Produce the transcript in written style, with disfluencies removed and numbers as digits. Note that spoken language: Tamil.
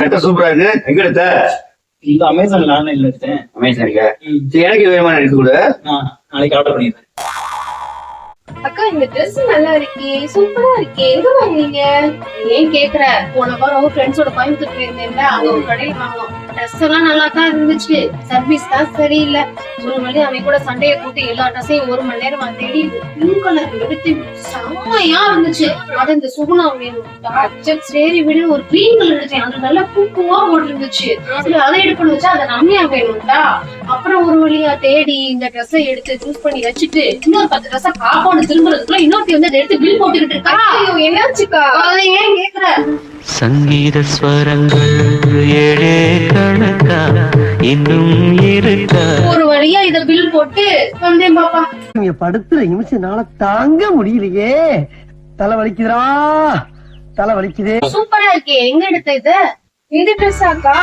சட்டை சூப்பரா இருக்கு. எங்க எடுத்த? இந்த அமேசான்ல ஆன்லைன்ல எடுத்தேன். அமேசான்ல எனக்கு வேணுமா எடுத்து கொடு. நாளைக்கு ஆர்டர் பண்ணிடுறேன். அக்கா இந்த ட்ரெஸ் நல்லா இருக்கே, சூப்பரா இருக்கே, எங்க வாங்குனீங்க? ஏன் கேக்குற? போன வாரம் ஃப்ரெண்ட்ஸோட கோயம்புத்தூர் போயிருந்தேன்ல, அங்க ஒரு கடையில வாங்கினோம். ட்ரெஸ் எல்லாம் நல்லா தான் இருந்துச்சு, சர்வீஸ் தான் சரியில்லை. ஒரு மணி அவன் கூட சண்டையை போட்டு எல்லா ட்ரெஸ்ஸையும் 1 மணி நேரம் தேடி பிங்க் கலர் எடுத்து செம்மையா இருந்துச்சு. அது இந்த சுகுணா வேணும் சரி விடு, ஒரு கிரீன் கலர் எடுத்தேன், அது நல்லா பூவா போட்டு இருந்துச்சு. அதை எடுக்கணும் வச்சா அதை ரம்யா வேணும்டா. அப்புறம் ஒரு வழியா தேடி இந்த ட்ரெஸ்ஸை எடுத்து சூஸ் பண்ணி வச்சுட்டு இன்னொரு 10 ட்ரெஸ்ஸை காப்பாடு திரும்புறதுக்குள்ள இன்னொருத்தி வந்து அதை எடுத்து பில் போட்டுக்கிட்டு இருக்கா. என்னாச்சுக்கா? அதை ஏன் கேக்குற? சங்கீத ஸ்வரங்கள் ஏழே கணக்கா இன்னும் இருக்கா. ஒரு வழியா இத பில் போட்டு வந்தேன் பாப்பா. நீங்க படுத்துற நிமிஷம்னால தாங்க முடியலையே, தலை வலிக்குதுடா, தலை வலிக்குதே. சூப்பரா இருக்கே, எங்க எடுத்த இது? இந்த ட்ரெஸ்ஸாக்கா?